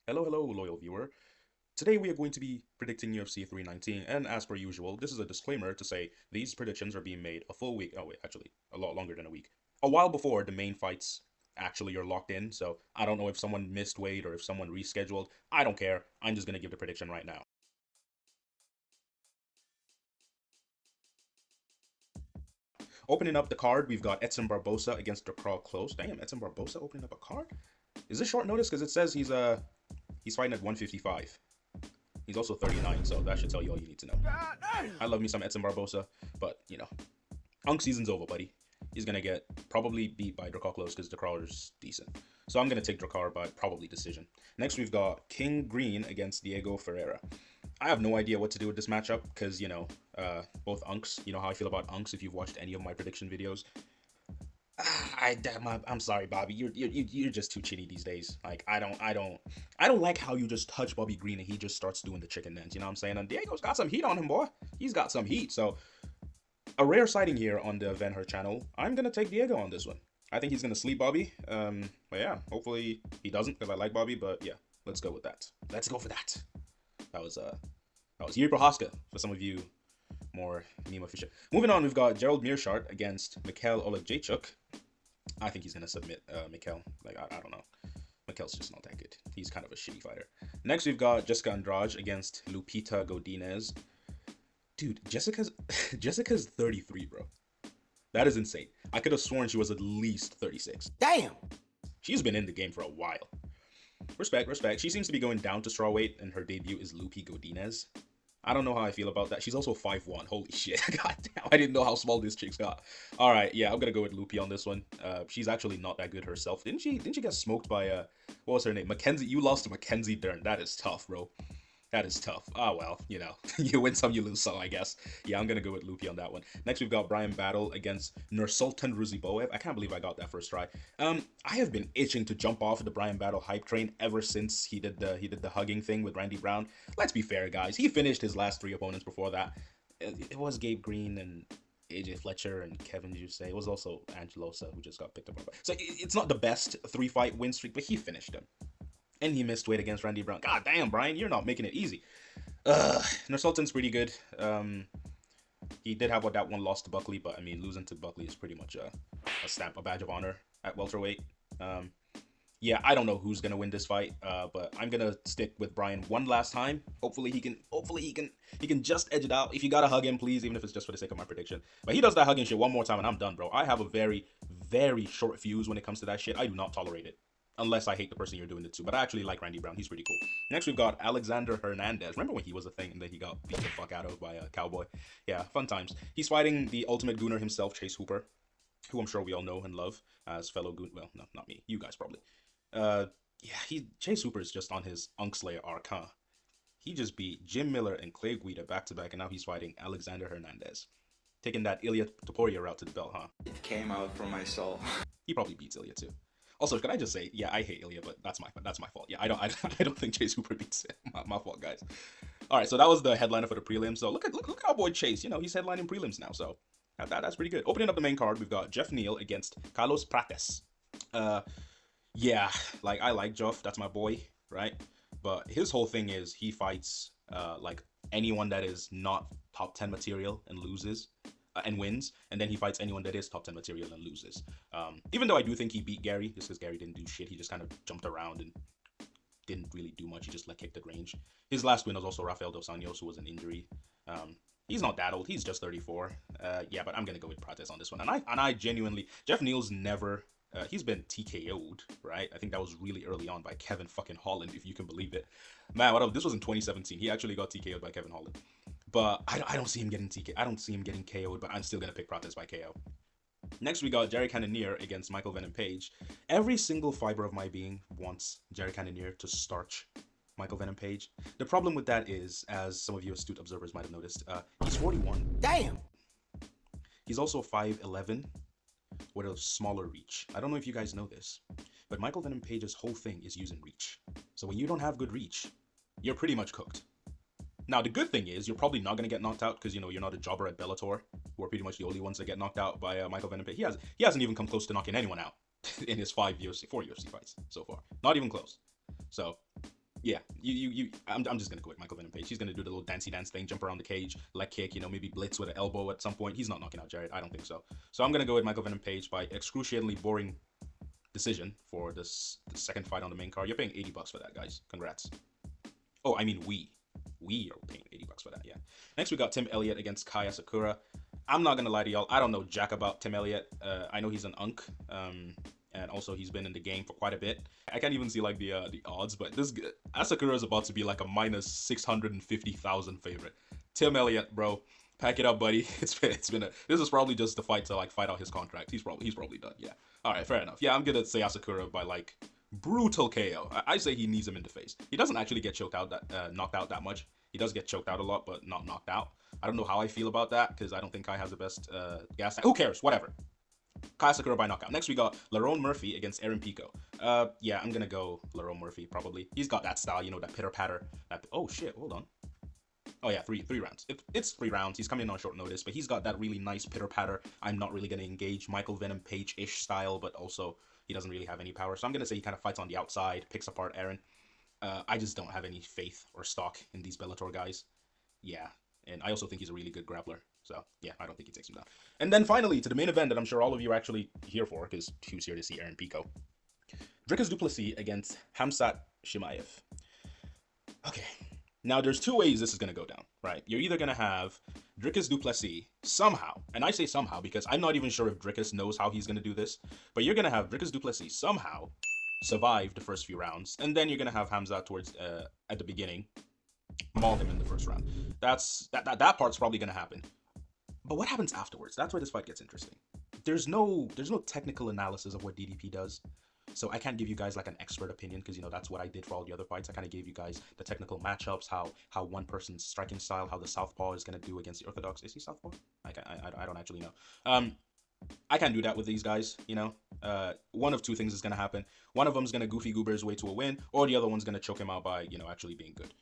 Hello, hello, loyal viewer. Today we are going to be predicting UFC 319, and as per usual, this is a disclaimer to say these predictions are being made a full week. Oh wait, actually, a lot longer than a week. A while before the main fights actually are locked in. So I don't know if someone missed weight or if someone rescheduled. I don't care. I'm just gonna give the prediction right now. Opening up the card, we've got Edson Barbosa against Decraw Close. Damn, Edson Barbosa opening up a card. Is this short notice? Because it says he's fighting at 155. He's also 39, so that should tell you all you need to know. I love me some Edson Barbosa, but Unk season's over, buddy. He's gonna get probably beat by Drakkar Close because Drakkar is decent. So I'm gonna take Drakkar by probably decision. Next we've got King Green against Diego Ferreira. I have no idea what to do with this matchup because both Unks. You know how I feel about Unks if you've watched any of my prediction videos. I'm sorry, Bobby. You're just too chitty these days. Like I don't like how you just touch Bobby Green and he just starts doing the chicken dance. You know what I'm saying? And Diego's got some heat on him, boy. He's got some heat. So a rare sighting here on the Van Her channel. I'm gonna take Diego on this one. I think he's gonna sleep Bobby. But yeah, hopefully he doesn't because I like Bobby. But yeah, let's go with that. Let's go for that. That was Yuri Prohaska for some of you more meme efficient. Moving on, we've got Gerald Mearshart against Mikhail Oleksiejczuk. I think he's gonna submit Mikhail. Like I don't know. Mikhail's just not that good. He's kind of a shitty fighter. Next, we've got Jessica Andrade against Lupita Godinez. Dude, Jessica's 33, bro. That is insane. I could have sworn she was at least 36. Damn. She's been in the game for a while. Respect, respect. She seems to be going down to strawweight, and her debut is Lupi Godinez. I don't know how I feel about that. She's also 5'1". Holy shit. God damn. I didn't know how small this chick's got. All right. Yeah, I'm going to go with Lupi on this one. She's actually not that good herself. Didn't she get smoked by, what was her name? Mackenzie. You lost to Mackenzie Dern. That is tough, bro. That is tough. Ah, well, you win some, you lose some, I guess. Yeah, I'm going to go with Lupi on that one. Next, we've got Brian Battle against Nursultan Ruziboev. I can't believe I got that first try. I have been itching to jump off the Brian Battle hype train ever since he did the hugging thing with Randy Brown. Let's be fair, guys. He finished his last 3 opponents before that. It was Gabe Green and AJ Fletcher and Kevin Juice. It was also Angelosa who just got picked up. So it's not the best 3-fight win streak, but he finished him. And he missed weight against Randy Brown. God damn, Brian, you're not making it easy. Nursultan's pretty good. He did have that one loss to Buckley, but I mean, losing to Buckley is pretty much a badge of honor at welterweight. Yeah, I don't know who's gonna win this fight, but I'm gonna stick with Brian one last time. Hopefully he can just edge it out. If you gotta hug him, please, even if it's just for the sake of my prediction. But he does that hugging shit one more time and I'm done, bro. I have a very, very short fuse when it comes to that shit. I do not tolerate it. Unless I hate the person you're doing it to. But I actually like Randy Brown. He's pretty cool. Next, we've got Alexander Hernandez. Remember when he was a thing and then he got beat the fuck out of by a cowboy? Yeah, fun times. He's fighting the ultimate gooner himself, Chase Hooper, who I'm sure we all know and love as fellow goon. Well, no, not me. You guys probably. Yeah, Chase Hooper is just on his Unkslayer arc, huh? He just beat Jim Miller and Clay Guida back-to-back, and now he's fighting Alexander Hernandez. Taking that Ilya Topuria route to the belt, huh? It came out from my soul. He probably beats Ilya too. Also, can I just say, yeah, I hate Ilya, but that's my fault. Yeah, I don't think Chase Hooper beats him. My fault, guys. All right, so that was the headliner for the prelims. So look at our boy Chase. He's headlining prelims now. So that's pretty good. Opening up the main card, we've got Jeff Neal against Carlos Prates. Yeah, like I like Jeff. That's my boy, right? But his whole thing is he fights like anyone that is not top 10 material and loses. And wins, and then he fights anyone that is top 10 material and loses. Even though I do think he beat Gary, just because Gary didn't do shit. He just kind of jumped around and didn't really do much. He just kicked at range. His last win was also Rafael Dos Anjos, who was an injury. He's not that old. He's just 34. Yeah, but I'm gonna go with Prates on this one. And I genuinely, Jeff Neal's never. He's been TKO'd, right? I think that was really early on by Kevin fucking Holland, if you can believe it. Man, this was in 2017. He actually got TKO'd by Kevin Holland. But I don't see him getting TK. I don't see him getting KO'd, but I'm still going to pick Prates by KO. Next, we got Jerry Cannonier against Michael Venom Page. Every single fiber of my being wants Jerry Cannonier to starch Michael Venom Page. The problem with that is, as some of you astute observers might have noticed, he's 41. Damn! He's also 5'11", with a smaller reach. I don't know if you guys know this, but Michael Venom Page's whole thing is using reach. So when you don't have good reach, you're pretty much cooked. Now, the good thing is you're probably not going to get knocked out because, you're not a jobber at Bellator, who are pretty much the only ones that get knocked out by Michael Venom Page. He hasn't even come close to knocking anyone out in his 4 UFC fights so far. Not even close. So Yeah, I'm just gonna go with Michael Venom Page. He's gonna do the little dancey dance thing, jump around the cage, leg kick, maybe blitz with an elbow at some point. He's not knocking out Jared. I don't think so. So I'm gonna go with Michael Venom Page by excruciatingly boring decision for the second fight on the main card. You're paying $80 for that, guys. Congrats. Oh, I mean we are paying $80 for that. Yeah. Next we got Tim Elliott against Kaya Sakura. I'm not gonna lie to y'all. I don't know jack about Tim Elliott. I know he's an unk. And also he's been in the game for quite a bit. I can't even see like the odds, but this Asakura is about to be like a minus 650,000 favorite. Tim Elliott, bro, pack it up, buddy. This is probably just the fight to like fight out his contract. He's probably done. Yeah. All right, fair enough. Yeah, I'm gonna say Asakura by like brutal KO. I say he knees him in the face. He doesn't actually get knocked out that much. He does get choked out a lot, but not knocked out. I don't know how I feel about that because I don't think Kai has the best gas. Who cares? Whatever. Kaya Sakura by knockout. Next we got Lerone Murphy against Aaron Pico. Yeah, I'm gonna go Lerone Murphy probably. He's got that style, that pitter patter. Oh shit, hold on. Oh yeah, three rounds. It's 3 rounds. He's coming in on short notice, but he's got that really nice pitter patter. I'm not really gonna engage Michael Venom Page-ish style, but also he doesn't really have any power. So I'm gonna say he kind of fights on the outside, picks apart Aaron. I just don't have any faith or stock in these Bellator guys. Yeah, and I also think he's a really good grappler. So, yeah, I don't think he takes him down. And then finally, to the main event that I'm sure all of you are actually here for, because who's here to see Aaron Pico? Dricus du Plessis against Khamzat Chimaev. Okay, now there's 2 ways this is going to go down, right? You're either going to have Dricus du Plessis somehow, and I say somehow because I'm not even sure if Dricus knows how he's going to do this, but you're going to have Dricus du Plessis somehow survive the first few rounds, and then you're going to have Khamzat towards, at the beginning, maul him in the first round. That part's probably going to happen. But what happens afterwards? That's where this fight gets interesting. There's no technical analysis of what DDP does. So I can't give you guys like an expert opinion because that's what I did for all the other fights. I kind of gave you guys the technical matchups, how one person's striking style, how the southpaw is going to do against the orthodox. Is he southpaw? I don't actually know. I can't do that with these guys, one of 2 things is going to happen. One of them is going to goofy goober his way to a win, or the other one's going to choke him out by, actually being good.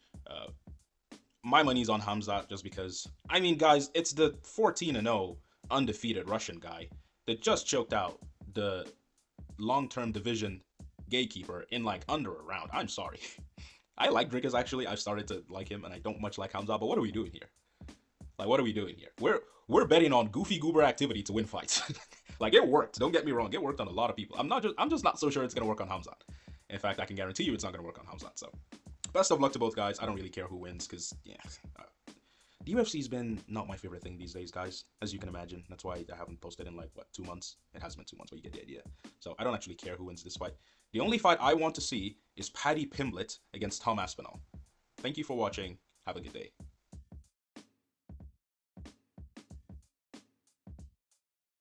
My money's on Khamzat just because, I mean, guys, it's the 14-0 undefeated Russian guy that just choked out the long-term division gatekeeper in like under a round. I'm sorry. I like Dricus actually. I've started to like him, and I don't much like Khamzat. But what are we doing here? Like, what are we doing here? We're betting on goofy goober activity to win fights. Like, it worked. Don't get me wrong. It worked on a lot of people. I'm just not so sure it's gonna work on Khamzat. In fact, I can guarantee you it's not gonna work on Khamzat. So. Best of luck to both guys. I don't really care who wins because, yeah. The UFC's been not my favorite thing these days, guys, as you can imagine. That's why I haven't posted in, 2 months? It has been 2 months, but you get the idea. So I don't actually care who wins this fight. The only fight I want to see is Paddy Pimblett against Tom Aspinall. Thank you for watching. Have a good day.